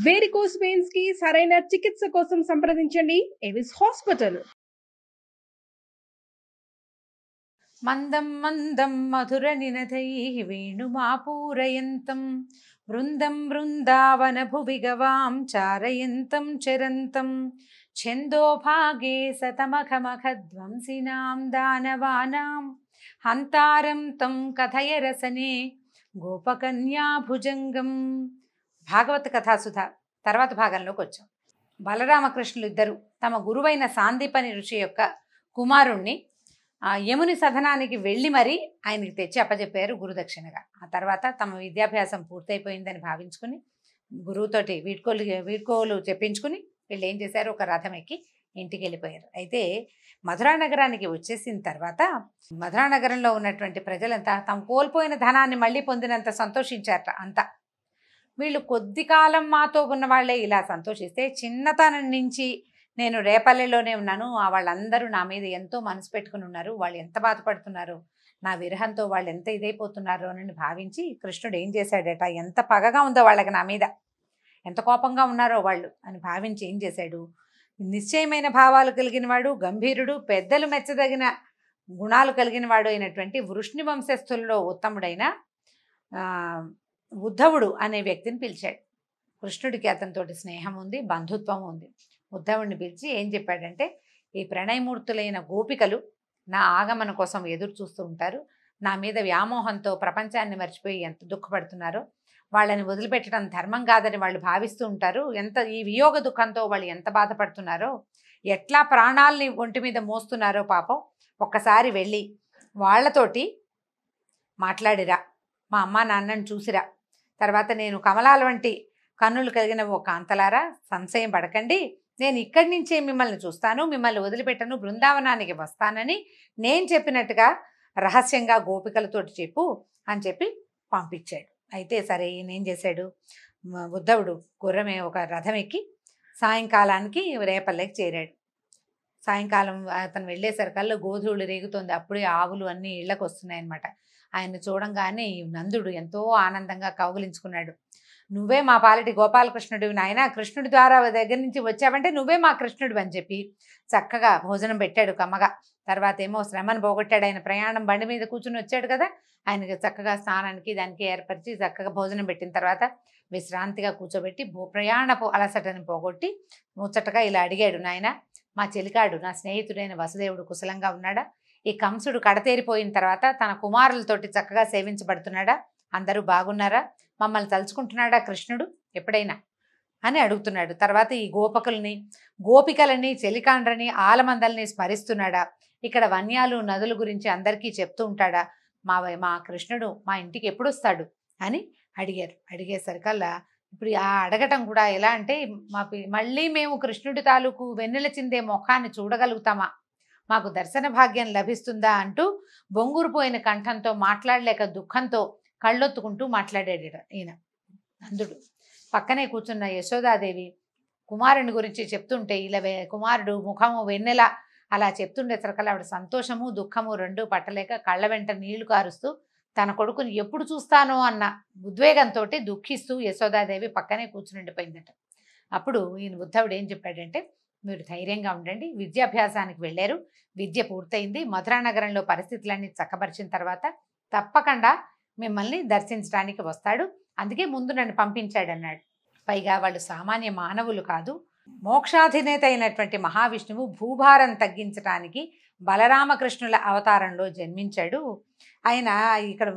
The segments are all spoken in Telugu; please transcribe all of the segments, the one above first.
వేరికోస్ వెయిన్స్ కి సరైన చికిత్స కోసం సంప్రదించండి ఎవిస్ హాస్పిటల్. మందం మందం మధుర నినదైః వేణుమాపూరయంతం బృందం బృందావన భువి గవాం చారయంతం చరంతం ఛందోభాగే సతమఖమఖధ్వంసినాం దానవానాం హంతారం తం కథయ రసనే గోపకన్యా భుజంగం. భాగవత కథాసుధ తర్వాత భాగంలోకి వచ్చాం. బలరామకృష్ణులు ఇద్దరు తమ గురువైన సాందీపని ఋషి యొక్క కుమారుణ్ణి యముని సదనానికి వెళ్ళి మరీ ఆయనకి తెచ్చి అప్పచెప్పారు గురుదక్షిణగా. ఆ తర్వాత తమ విద్యాభ్యాసం పూర్తయిపోయిందని భావించుకుని గురువుతోటి వీడ్కోలు చెప్పించుకుని వీళ్ళు ఏం చేశారు, ఒక రథం ఎక్కి ఇంటికి వెళ్ళిపోయారు. అయితే మధురా నగరానికి వచ్చేసిన తర్వాత మధురా నగరంలో ఉన్నటువంటి ప్రజలంతా తాము కోల్పోయిన ధనాన్ని మళ్ళీ పొందినంత సంతోషించారట అంతా. వీళ్ళు కొద్ది కాలం మాతో ఉన్న వాళ్ళే ఇలా సంతోషిస్తే, చిన్నతనం నుంచి నేను రేపల్లెలోనే ఉన్నాను, వాళ్ళందరూ నా మీద ఎంతో మనసు పెట్టుకుని ఉన్నారు, వాళ్ళు ఎంత బాధపడుతున్నారు, నా విరహంతో వాళ్ళు ఎంత ఇదైపోతున్నారో అని భావించి కృష్ణుడు ఏం చేశాడట, ఎంత పగగా ఉందో వాళ్ళకి నా మీద, ఎంత కోపంగా ఉన్నారో వాళ్ళు అని భావించి ఏం చేశాడు, నిశ్చయమైన భావాలు కలిగిన వాడు, గంభీరుడు, పెద్దలు మెచ్చదగిన గుణాలు కలిగిన వాడు అయినటువంటి వృష్ణి వంశస్థుల్లో ఉత్తముడైన ఉద్ధవుడు అనే వ్యక్తిని పిలిచాడు. కృష్ణుడికి అతనితోటి స్నేహం ఉంది, బంధుత్వం ఉంది. ఉద్ధవుడిని పిలిచి ఏం చెప్పాడంటే, ఈ ప్రణయమూర్తులైన గోపికలు నా ఆగమన కోసం ఎదురు చూస్తూ ఉంటారు, నా మీద వ్యామోహంతో ప్రపంచాన్ని మర్చిపోయి ఎంత దుఃఖపడుతున్నారో, వాళ్ళని వదిలిపెట్టడం ధర్మం కాదని వాళ్ళు భావిస్తూ ఉంటారు, ఎంత ఈ వియోగ దుఃఖంతో వాళ్ళు ఎంత బాధపడుతున్నారో, ఎట్లా ప్రాణాలని ఒంటి మీద మోస్తున్నారో పాపం, ఒక్కసారి వెళ్ళి వాళ్ళతోటి మాట్లాడిరా, మా అమ్మ నాన్నని చూసిరా, తర్వాత నేను కమలాల వంటి కన్నులు కలిగిన ఓ కాంతలారా సంశయం పడకండి, నేను ఇక్కడి నుంచే మిమ్మల్ని చూస్తాను, మిమ్మల్ని వదిలిపెట్టను, బృందావనానికి వస్తానని నేను చెప్పినట్టుగా రహస్యంగా గోపికలతోటి చెప్పు అని చెప్పి పంపించాడు. అయితే సరే ఈయన ఏం చేశాడు, ఉద్ధవుడు గుర్రమే ఒక రథం ఎక్కి సాయంకాలానికి రేపల్లెకి చేరాడు. సాయంకాలం అతను వెళ్ళేసరికల్లా గోధువులు రేగుతోంది, అప్పుడే ఆవులు అన్నీ ఇళ్లకు వస్తున్నాయి అన్నమాట. ఆయన చూడంగానే నందుడు ఎంతో ఆనందంగా కౌగిలించుకున్నాడు. నువ్వే మా పాలిటి గోపాలకృష్ణుడివి నాయన, కృష్ణుడి ద్వారా దగ్గర నుంచి వచ్చావంటే నువ్వే మా కృష్ణుడివి అని చెప్పి చక్కగా భోజనం పెట్టాడు కమ్మగా. తర్వాత ఏమో శ్రమను పోగొట్టాడు, ఆయన ప్రయాణం బండి మీద కూర్చుని వచ్చాడు కదా, ఆయనకి చక్కగా స్నానానికి దానికి ఏర్పరిచి చక్కగా భోజనం పెట్టిన తర్వాత విశ్రాంతిగా కూర్చోబెట్టి ప్రయాణపు అలసటని పోగొట్టి ముచ్చటగా ఇలా అడిగాడు, నాయన మా చెలికాడు నా స్నేహితుడైన వసుదేవుడు కుశలంగా ఉన్నాడా, ఈ కంసుడు కడతేరిపోయిన తర్వాత తన కుమారులతోటి చక్కగా సేవించబడుతున్నాడా, అందరూ బాగున్నారా, మమ్మల్ని తలుచుకుంటున్నాడా కృష్ణుడు ఎప్పుడైనా అని అడుగుతున్నాడు. తర్వాత ఈ గోపికలని చెలికాండ్రని ఆలమందల్ని స్మరిస్తున్నాడా, ఇక్కడ వన్యాలు నదుల గురించి అందరికీ చెప్తూ ఉంటాడా, మా కృష్ణుడు మా ఇంటికి ఎప్పుడు వస్తాడు అని అడిగారు. అడిగేసరికల్లా ఇప్పుడు ఆ అడగటం కూడా ఎలా అంటే, మళ్ళీ మేము కృష్ణుడి తాలూకు వెన్నెల చిందే ముఖాన్ని చూడగలుగుతామా, మాకు దర్శన భాగ్యం లభిస్తుందా అంటూ బొంగురుపోయిన కంఠంతో మాట్లాడలేక దుఃఖంతో కళ్ళొత్తుకుంటూ మాట్లాడాడు ఈయన నందుడు. పక్కనే కూర్చున్న యశోదాదేవి కుమారుని గురించి చెప్తుంటే ఇలా కుమారుడు ముఖము వెన్నెల అలా చెప్తుండేసరికల్లా ఆవిడ సంతోషము దుఃఖము రెండూ పట్టలేక కళ్ళ వెంట నీళ్లు కారుస్తూ తన కొడుకుని ఎప్పుడు చూస్తానో అన్న ఉద్వేగంతో దుఃఖిస్తూ యశోదాదేవి పక్కనే కూర్చునిండిపోయిందట. అప్పుడు ఈయన ఉద్ధవుడు ఏం చెప్పాడంటే, మీరు ధైర్యంగా ఉండండి, విద్యాభ్యాసానికి వెళ్ళారు, విద్య పూర్తయింది, మధురా నగరంలో పరిస్థితులన్నీ చక్కబరిచిన తర్వాత తప్పకుండా మిమ్మల్ని దర్శించడానికి వస్తాడు, అందుకే ముందు నన్ను పంపించాడు అన్నాడు. పైగా వాళ్ళు సామాన్య మానవులు కాదు, మోక్షాధినేత అయినటువంటి మహావిష్ణువు భూభారం తగ్గించడానికి బలరామకృష్ణుల అవతారంలో జన్మించాడు. ఆయన ఇక్కడ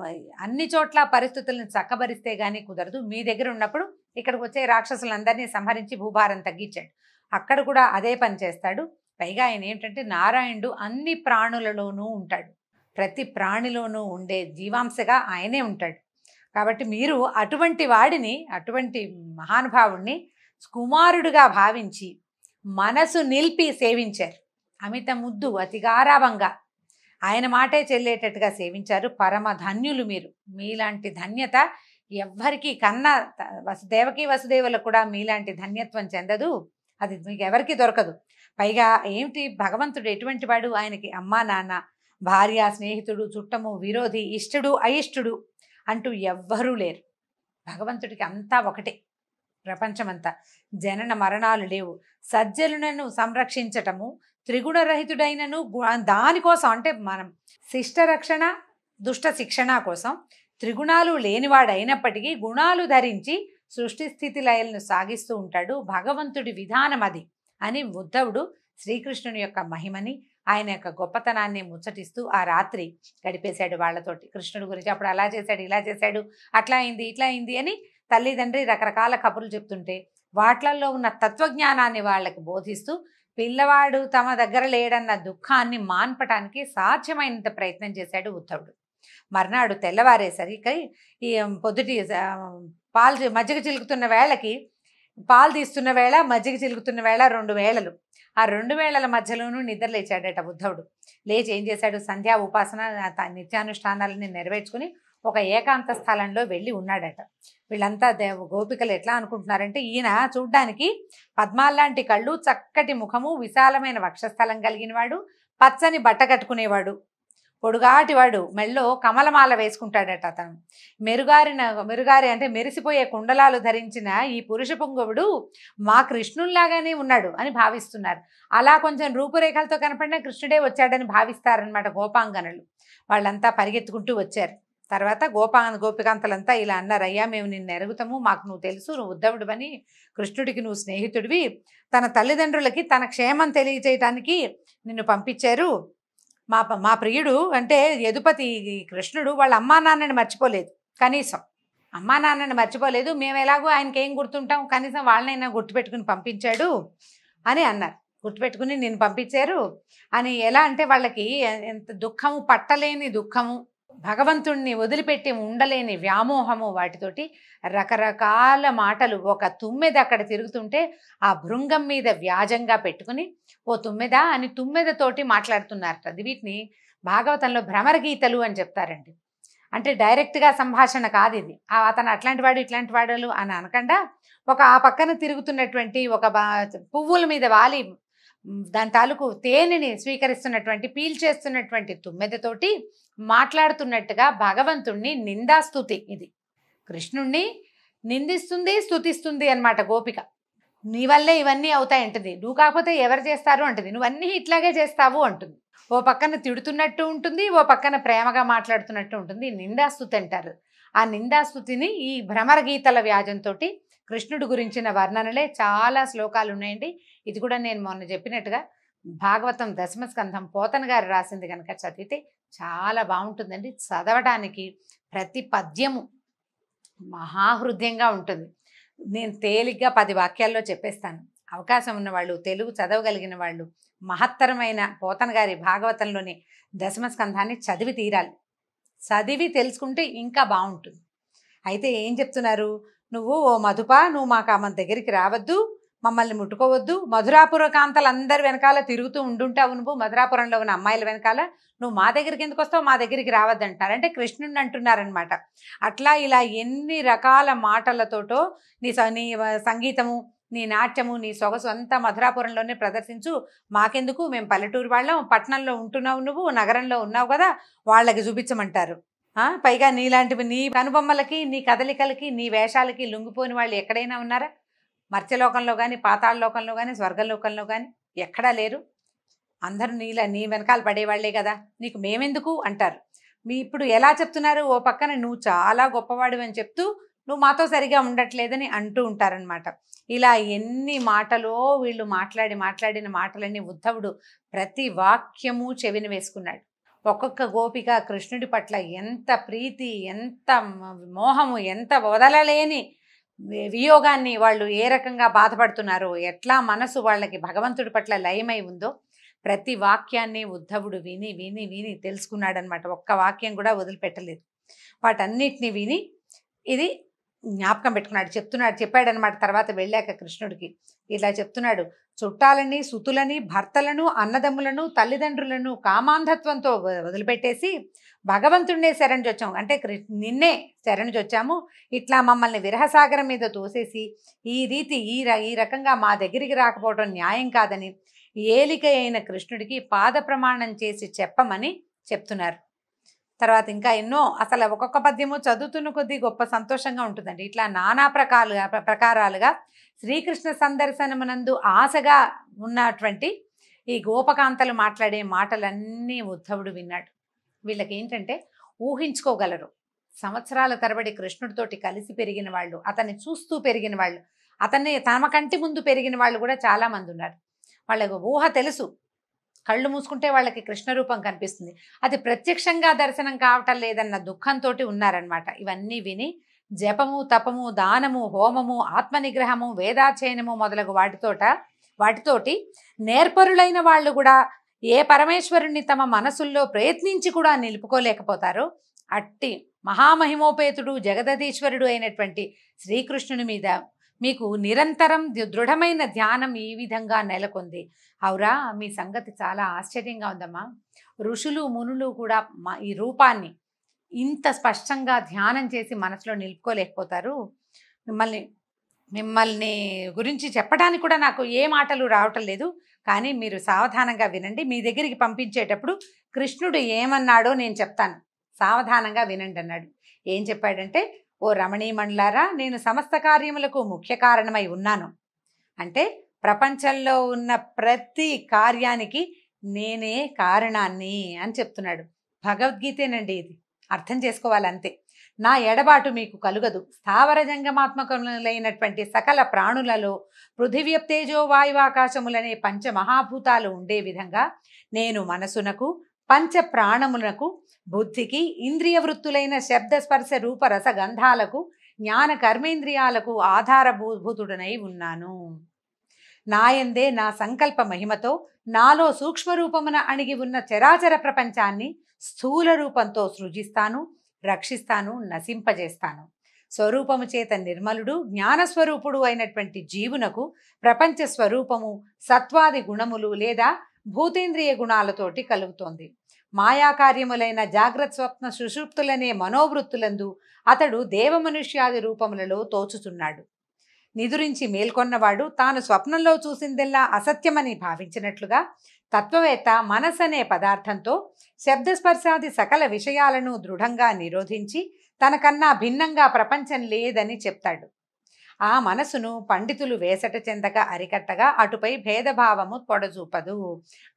అన్ని చోట్ల పరిస్థితులను చక్కబరిస్తే గానీ కుదరదు, మీ దగ్గర ఉన్నప్పుడు ఇక్కడికి వచ్చే రాక్షసులందరినీ సంహరించి భూభారం తగ్గించాడు, అక్కడ కూడా అదే పని చేస్తాడు. పైగా ఆయన ఏంటంటే నారాయణుడు అన్ని ప్రాణులలోనూ ఉంటాడు, ప్రతి ప్రాణిలోనూ ఉండే జీవాంశగా ఆయనే ఉంటాడు. కాబట్టి మీరు అటువంటి వాడిని, అటువంటి మహానుభావుడిని కుమారుడిగా భావించి మనసు నిలిపి సేవించారు. అమిత ముద్దు అతి గారాభంగా ఆయన మాటే చెల్లేటట్టుగా సేవించారు. పరమ ధన్యులు మీరు, మీలాంటి ధన్యత ఎవ్వరికి కన్నా దేవకీ వసుదేవులకు కూడా మీలాంటి ధన్యత్వం చెందదు, అది మీకు ఎవరికి దొరకదు. పైగా ఏమిటి భగవంతుడు ఎటువంటి వాడు, ఆయనకి అమ్మా నాన్న భార్య స్నేహితుడు చుట్టము విరోధి ఇష్టడు అయిష్టడు అంటూ ఎవ్వరూ లేరు, భగవంతుడికి అంతా ఒకటే. ప్రపంచమంతా. జనన మరణాలు లేవు, సజ్జనులను సంరక్షించటము, త్రిగుణరహితుడైనను దానికోసం అంటే మనం శిష్ట రక్షణ దుష్ట శిక్షణ కోసం త్రిగుణాలు లేనివాడైనప్పటికీ గుణాలు ధరించి సృష్టి స్థితి లయలను సాగిస్తూ ఉంటాడు. భగవంతుడి విధానం అది అని ఉద్ధవుడు శ్రీకృష్ణుని యొక్క మహిమని, ఆయన యొక్క గొప్పతనాన్ని ముచ్చటిస్తూ ఆ రాత్రి గడిపేశాడు వాళ్ళతోటి. కృష్ణుడి గురించి అప్పుడు అలా చేశాడు, ఇలా చేశాడు, అట్లా అయింది, ఇట్లా అయింది అని తల్లిదండ్రి రకరకాల కబుర్లు చెప్తుంటే వాట్లల్లో ఉన్న తత్వజ్ఞానాన్ని వాళ్ళకి బోధిస్తూ పిల్లవాడు తమ దగ్గర లేడన్న దుఃఖాన్ని మాన్పటానికి సాధ్యమైనంత ప్రయత్నం చేశాడు ఉద్ధవుడు. మర్నాడు తెల్లవారేసరికి ఈ పొద్దుటి పాలు మజ్జిగ చిలుకుతున్న వేళకి, పాలు తీస్తున్న వేళ మజ్జిగ చిలుకుతున్న వేళ 2 వేళలు. ఆ 2 వేళల మధ్యలోనూ నిద్ర లేచాడట ఉద్ధవుడు. లేచి ఏం చేశాడు, సంధ్యా ఉపాసన నిత్యానుష్ఠానాలని నెరవేర్చుకుని ఒక ఏకాంత స్థలంలో వెళ్ళి ఉన్నాడట. వీళ్ళంతా గోపికలు ఎట్లా అనుకుంటున్నారంటే, ఈయన చూడ్డానికి పద్మాల్లాంటి కళ్ళు, చక్కటి ముఖము, విశాలమైన వక్షస్థలం కలిగిన వాడు, పచ్చని బట్ట కట్టుకునేవాడు, పొడుగాటివాడు, మెళ్ళో కమలమాల వేసుకుంటాడట. అతను మెరుగారి అంటే మెరిసిపోయే కుండలాలు ధరించిన ఈ పురుష పుంగవుడు మా కృష్ణుల్లాగానే ఉన్నాడు అని భావిస్తున్నారు. అలా కొంచెం రూపురేఖలతో కనపడిన కృష్ణుడే వచ్చాడని భావిస్తారనమాట గోపాంగనలు. వాళ్ళంతా పరిగెత్తుకుంటూ వచ్చారు. తర్వాత గోపికాంతలంతా ఇలా అన్నారు, అయ్యా మేము నిన్ను ఎరుగుతాము, మాకు నువ్వు తెలుసు, నువ్వు ఉద్ధవుడివని, కృష్ణుడికి నువ్వు స్నేహితుడివి, తన తల్లిదండ్రులకి తన క్షేమం తెలియజేయటానికి నిన్ను పంపించారు. మా ప్రియుడు అంటే యదుపతి కృష్ణుడు వాళ్ళ అమ్మా నాన్నని మర్చిపోలేదు, కనీసం అమ్మా నాన్నని మర్చిపోలేదు, మేము ఎలాగో ఆయనకి ఏం గుర్తుంటాం, కనీసం వాళ్ళనైనా గుర్తుపెట్టుకుని పంపించాడు అని అన్నారు. గుర్తుపెట్టుకుని నిన్ను పంపించారు అని. ఎలా అంటే వాళ్ళకి ఎంత దుఃఖము, పట్టలేని దుఃఖము, భగవంతుణ్ణి వదిలిపెట్టి ఉండలేని వ్యామోహము, వాటితోటి రకరకాల మాటలు. ఒక తుమ్మెద అక్కడ తిరుగుతుంటే ఆ భృంగం మీద వ్యాజంగా పెట్టుకుని ఓ తుమ్మెద అని తుమ్మెదతోటి మాట్లాడుతున్నారట. అది వీటిని భాగవతంలో భ్రమర గీతలు అని చెప్తారండి. అంటే డైరెక్ట్గా సంభాషణ కాదు ఇది. అతను అట్లాంటి వాడు ఇట్లాంటి వాడు అని అనకుండా ఆ పక్కన తిరుగుతున్నటువంటి ఒక పువ్వుల మీద వాలి దాని తాలూకు తేనెని స్వీకరిస్తున్నటువంటి, పీల్చేస్తున్నటువంటి తుమ్మెదతోటి మాట్లాడుతున్నట్టుగా భగవంతుణ్ణి నిందాస్తుతి. ఇది కృష్ణుణ్ణి నిందిస్తుంది, స్తుతిస్తుంది అన్నమాట గోపిక. నీ వల్లే ఇవన్నీ అవుతాయి అంటుంది, నువ్వు కాకపోతే ఎవరు చేస్తారు అంటుంది, నువ్వన్నీ ఇట్లాగే చేస్తావు అంటుంది. ఓ పక్కన తిడుతున్నట్టు ఉంటుంది, ఓ పక్కన ప్రేమగా మాట్లాడుతున్నట్టు ఉంటుంది. నిందాస్తుతి అంటారు. ఆ నిందాస్తుతిని ఈ భ్రమర గీతల వ్యాజంతో కృష్ణుడి గురించిన వర్ణనలే చాలా శ్లోకాలు ఉన్నాయండి. ఇది కూడా నేను మొన్న చెప్పినట్టుగా భాగవతం దశమ స్కంధం పోతన గారు రాసింది కనుక చదివితే చాలా బాగుంటుందండి. చదవడానికి ప్రతి పద్యము మహాహృదయంగా ఉంటుంది. నేను తేలిగ్గా 10 వాక్యాల్లో చెప్పేస్తాను. అవకాశం ఉన్నవాళ్ళు, తెలుగు చదవగలిగిన వాళ్ళు మహత్తరమైన పోతన గారి భాగవతంలోని దశమ స్కంధాన్ని చదివి తీరాలి. చదివి తెలుసుకుంటే ఇంకా బాగుంటుంది. అయితే ఏం చెప్తున్నారు, నువ్వు ఓ మధుప, నువ్వు మాకు మన దగ్గరికి రావద్దు, మమ్మల్ని ముట్టుకోవద్దు, మధురాపుర కాంతలందరి వెనకాల తిరుగుతూ ఉండుంటావు, నువ్వు మధురాపురంలో ఉన్న అమ్మాయిల వెనకాల, నువ్వు మా దగ్గరికి ఎందుకు వస్తావు, మా దగ్గరికి రావద్దు అంటారు. అంటే కృష్ణుడిని అంటున్నారనమాట. అట్లా ఇలా ఎన్ని రకాల మాటలతోటో నీ సంగీతము, నీ నాట్యము, నీ సొగసు అంతా మధురాపురంలోనే ప్రదర్శించు, మాకెందుకు, మేము పల్లెటూరు వాళ్ళం, పట్టణంలో ఉంటున్నావు, నువ్వు నగరంలో ఉన్నావు కదా, వాళ్ళకి చూపించమంటారు. పైగా నీలాంటివి, నీ కనుబొమ్మలకి, నీ కదలికలకి, నీ వేషాలకి లొంగిపోని వాళ్ళు ఎక్కడైనా ఉన్నారా? మర్త్యలోకంలో కానీ, పాతాళ లోకంలో కానీ, స్వర్గలోకంలో కానీ ఎక్కడా లేరు. అందరూ నీ వెనకాల పడేవాళ్లే కదా, నీకు మేమెందుకు అంటారు. ఇప్పుడు ఎలా చెప్తున్నారు, ఓ పక్కన నువ్వు చాలా గొప్పవాడివి అని చెప్తూ నువ్వు మాతో సరిగా ఉండట్లేదని అంటూ ఉంటారనమాట. ఇలా ఎన్ని మాటలో వీళ్ళు మాట్లాడిన మాటలన్నీ ఉద్ధవుడు ప్రతి వాక్యము చెవిని వేసుకున్నాడు. ఒక్కొక్క గోపిక కృష్ణుడి పట్ల ఎంత ప్రీతి, ఎంత మోహము, ఎంత వదలలేని వియోగాన్ని వాళ్ళు ఏ రకంగా బాధపడుతున్నారో, ఎట్లా మనసు వాళ్ళకి భగవంతుడి పట్ల లయమై ఉందో ప్రతి వాక్యాన్ని ఉద్ధవుడు విని విని విని తెలుసుకున్నాడనమాట. ఒక్క వాక్యం కూడా వదిలిపెట్టలేదు. వాటన్నిటిని విని ఇది జ్ఞాపకం పెట్టుకున్నాడు. చెప్పాడనమాట. తర్వాత వెళ్ళాక కృష్ణుడికి ఇలా చెప్తున్నాడు, చుట్టాలని, సుతులని, భర్తలను, అన్నదమ్ములను, తల్లిదండ్రులను కామాంధత్వంతో వదిలిపెట్టేసి భగవంతుడినే శరణుజొచ్చాము, అంటే నిన్నే శరణుజొచ్చాము. ఇట్లా మమ్మల్ని విరహసాగరం మీద తోసేసి ఈ రకంగా మా దగ్గరికి రాకపోవడం న్యాయం కాదని ఏలిక అయిన కృష్ణుడికి పాద ప్రమాణం చేసి చెప్పమని చెప్తున్నారు. తర్వాత ఇంకా ఎన్నో, అసలు ఒక్కొక్క పద్యము చదువుతున్న కొద్దీ గొప్ప సంతోషంగా ఉంటుందండి. ఇట్లా నానా ప్రకారాలుగా శ్రీకృష్ణ సందర్శనమునందు ఆశగా ఉన్నటువంటి ఈ గోపకాంతలు మాట్లాడే మాటలన్నీ ఉద్ధవుడు విన్నాడు. వీళ్ళకి ఏంటంటే ఊహించుకోగలరు. సంవత్సరాల తరబడి కృష్ణుడితోటి కలిసి పెరిగిన వాళ్ళు, అతన్ని చూస్తూ పెరిగిన వాళ్ళు, అతన్ని తమ కంటి ముందు పెరిగిన వాళ్ళు కూడా చాలామంది ఉన్నారు. వాళ్ళకు ఊహ తెలుసు. కళ్ళు మూసుకుంటే వాళ్ళకి కృష్ణ రూపం కనిపిస్తుంది, అది ప్రత్యక్షంగా దర్శనం కావటం లేదన్న దుఃఖంతో ఉన్నారనమాట. ఇవన్నీ విని జపము, తపము, దానము, హోమము, ఆత్మనిగ్రహము, వేదాధ్యయనము మొదలగు వాటితోటి నేర్పరులైన వాళ్ళు కూడా ఏ పరమేశ్వరుణ్ణి తమ మనసుల్లో ప్రయత్నించి కూడా నిలుపుకోలేకపోతారో అట్టి మహామహిమోపేతుడు జగదధీశ్వరుడు అయినటువంటి శ్రీకృష్ణుని మీద మీకు నిరంతరం దృఢమైన ధ్యానం ఈ విధంగా నెలకొంది. అవురా, మీ సంగతి చాలా ఆశ్చర్యంగా ఉందమ్మా. ఋషులు మునులు కూడా ఈ రూపాన్ని ఇంత స్పష్టంగా ధ్యానం చేసి మనసులో నిలుపుకోలేకపోతారు. మిమ్మల్ని గురించి చెప్పడానికి కూడా నాకు ఏ మాటలు రావటం లేదు. కానీ మీరు సావధానంగా వినండి. మీ దగ్గరికి పంపించేటప్పుడు కృష్ణుడు ఏమన్నాడో నేను చెప్తాను, సావధానంగా వినండి అన్నాడు. ఏం చెప్పాడంటే, ఓ రమణీమణులారా, నేను సమస్త కార్యములకు ముఖ్య కారణమై ఉన్నాను. అంటే ప్రపంచంలో ఉన్న ప్రతి కార్యానికి నేనే కారణాన్ని అని చెప్తున్నాడు. భగవద్గీతేనండి ఇది, అర్థం చేసుకోవాలంతే. నా ఎడబాటు మీకు కలుగదు. స్థావర జంగమాత్మకములైనటువంటి సకల ప్రాణులలో పృథివ్యప్తేజో వాయువాకాశములనే పంచమహాభూతాలు ఉండే విధంగా నేను మనసునకు, పంచ ప్రాణములకు, బుద్ధికి, ఇంద్రియ వృత్తులైన శబ్ద స్పర్శ రూప రస గంధాలకు, జ్ఞాన కర్మేంద్రియాలకు ఆధారభూతుడనై ఉన్నాను. నాయందే నా సంకల్ప మహిమతో నాలో సూక్ష్మరూపమున అణిగి ఉన్న చరాచర ప్రపంచాన్ని స్థూల రూపంతో సృజిస్తాను, రక్షిస్తాను, నశింపజేస్తాను. స్వరూపము చేత నిర్మలుడు జ్ఞానస్వరూపుడు అయినటువంటి జీవునకు ప్రపంచ స్వరూపము సత్వాది గుణములు లేదా భూతేంద్రియ గుణాలతోటి కలుగుతోంది. మాయాకార్యములైన జాగ్రత్త స్వప్న సుషుప్తులనే మనోవృత్తులందు అతడు దేవమనుష్యాది రూపములలో తోచుతున్నాడు. నిదురించి మేల్కొన్నవాడు తాను స్వప్నంలో చూసిందెల్లా అసత్యమని భావించినట్లుగా తత్వవేత్త మనసనే పదార్థంతో శబ్దస్పర్శాది సకల విషయాలను దృఢంగా నిరోధించి తనకన్నా భిన్నంగా ప్రపంచం లేదని చెప్తాడు. ఆ మనసును పండితులు వేసట చెందక అరికట్టగా అటుపై భేదభావము పొడజూపదు.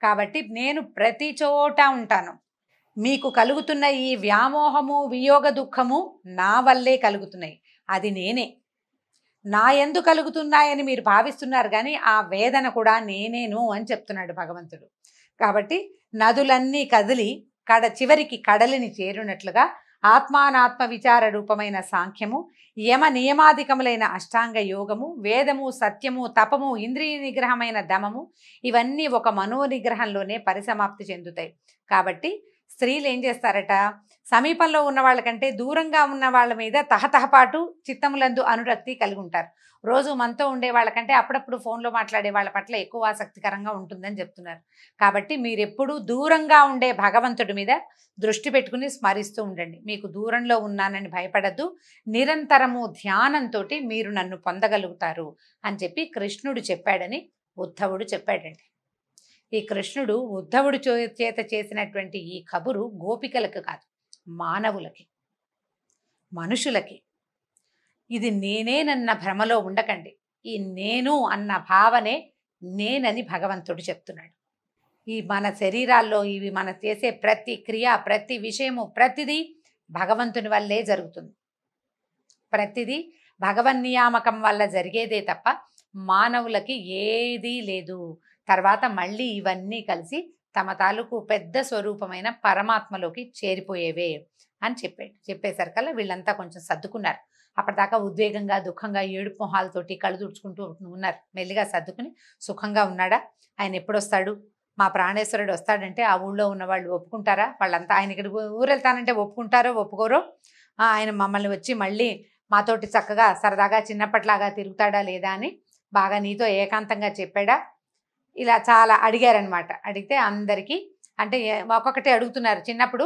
కాబట్టి నేను ప్రతి చోట ఉంటాను. మీకు కలుగుతున్న ఈ వ్యామోహము, వియోగ దుఃఖము నా వల్లే కలుగుతున్నాయి, అది నేనే. నా యందు కలుగుతున్నాయని మీరు భావిస్తున్నారు, కానీ ఆ వేదన కూడా నేనేను అని చెప్తున్నాడు భగవంతుడు. కాబట్టి నదులన్నీ కదిలి చివరికి కడలిని చేరునట్లుగా ఆత్మానాత్మ విచార రూపమైన సాంఖ్యము, యమ నియమాధికములైన అష్టాంగ యోగము, వేదము, సత్యము, తపము, ఇంద్రియ నిగ్రహమైన దమము, ఇవన్నీ ఒక మనోనిగ్రహంలోనే పరిసమాప్తి చెందుతాయి. కాబట్టి స్త్రీలు ఏం చేస్తారట, సమీపంలో ఉన్న వాళ్ళకంటే దూరంగా ఉన్న వాళ్ళ మీద తహతహపాటు చిత్తములందు అనురక్తి కలిగి ఉంటారు. రోజు మనతో ఉండే వాళ్ళకంటే అప్పుడప్పుడు ఫోన్లో మాట్లాడే వాళ్ళ పట్ల ఎక్కువ ఆసక్తికరంగా ఉంటుందని చెప్తున్నారు. కాబట్టి మీరెప్పుడూ దూరంగా ఉండే భగవంతుడి మీద దృష్టి పెట్టుకుని స్మరిస్తూ ఉండండి. మీకు దూరంలో ఉన్నానని భయపడద్దు, నిరంతరము ధ్యానంతో మీరు నన్ను పొందగలుగుతారు అని చెప్పి కృష్ణుడు చెప్పాడని ఉద్ధవుడు చెప్పాడండి. ఈ కృష్ణుడు ఉద్ధవుడు చేత చేసినటువంటి ఈ కబురు గోపికలకు కాదు, మానవులకి, మనుషులకి. ఇది నేనేనన్న భ్రమలో ఉండకండి. ఈ నేను అన్న భావనే నేనని భగవంతుడు చెప్తున్నాడు. ఈ మన శరీరాల్లో ఇవి మన చేసే ప్రతి క్రియ, ప్రతి విషయము, ప్రతిదీ భగవంతుని వల్లే జరుగుతుంది. ప్రతిదీ భగవన్నియామకం వల్ల జరిగేదే తప్ప మానవులకి ఏదీ లేదు. తర్వాత మళ్ళీ ఇవన్నీ కలిసి తమ తాలూకు పెద్ద స్వరూపమైన పరమాత్మలోకి చేరిపోయేవే అని చెప్పేసరికల్లా వీళ్ళంతా కొంచెం సర్దుకున్నారు. అప్పటిదాకా ఉద్వేగంగా, దుఃఖంగా, ఏడుపు మొహాలతోటి కళ్ళు తుడుచుకుంటూ ఉన్నారు. మెల్లిగా సర్దుకుని సుఖంగా ఉన్నాడా, ఆయన ఎప్పుడొస్తాడు, మా ప్రాణేశ్వరుడు వస్తాడంటే ఆ ఊళ్ళో ఉన్న వాళ్ళు ఒప్పుకుంటారా, వాళ్ళంతా ఆయన ఇక్కడ ఊరు వెళ్తానంటే ఒప్పుకుంటారో ఒప్పుకోరో, ఆయన మమ్మల్ని వచ్చి మళ్ళీ మాతోటి చక్కగా సరదాగా చిన్నప్పట్లాగా తిరుగుతాడా లేదా అని బాగా నీతో ఏకాంతంగా చెప్పాడా, ఇలా చాలా అడిగారనమాట. అడిగితే అందరికీ అంటే ఒక్కొక్కటి అడుగుతున్నారు. చిన్నప్పుడు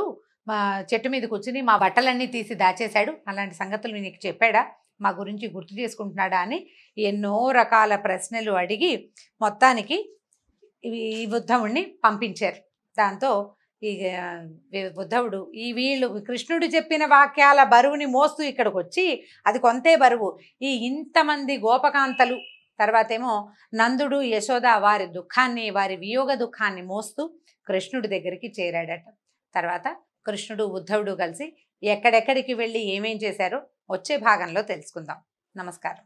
మా చెట్టు మీద కూర్చుని మా బట్టలన్నీ తీసి దాచేశాడు, అలాంటి సంగతులు నీకు చెప్పాడా, మా గురించి గుర్తు చేసుకుంటున్నాడా అని ఎన్నో రకాల ప్రశ్నలు అడిగి మొత్తానికి ఈ ఉద్ధవుణ్ణి పంపించారు. దాంతో ఈ ఉద్ధవుడు వీళ్ళు కృష్ణుడు చెప్పిన వాక్యాల బరువుని మోస్తూ ఇక్కడికి వచ్చి, అది కొంతే బరువు, ఈ ఇంతమంది గోపకాంతలు, తర్వాత ఏమో నందుడు యశోద వారి దుఃఖాన్ని, వారి వియోగ దుఃఖాన్ని మోస్తూ కృష్ణుడి దగ్గరికి చేరాడట. తర్వాత కృష్ణుడు ఉద్ధవుడు కలిసి ఎక్కడెక్కడికి వెళ్ళి ఏమేం చేశారో వచ్చే భాగంలో తెలుసుకుందాం. నమస్కారం.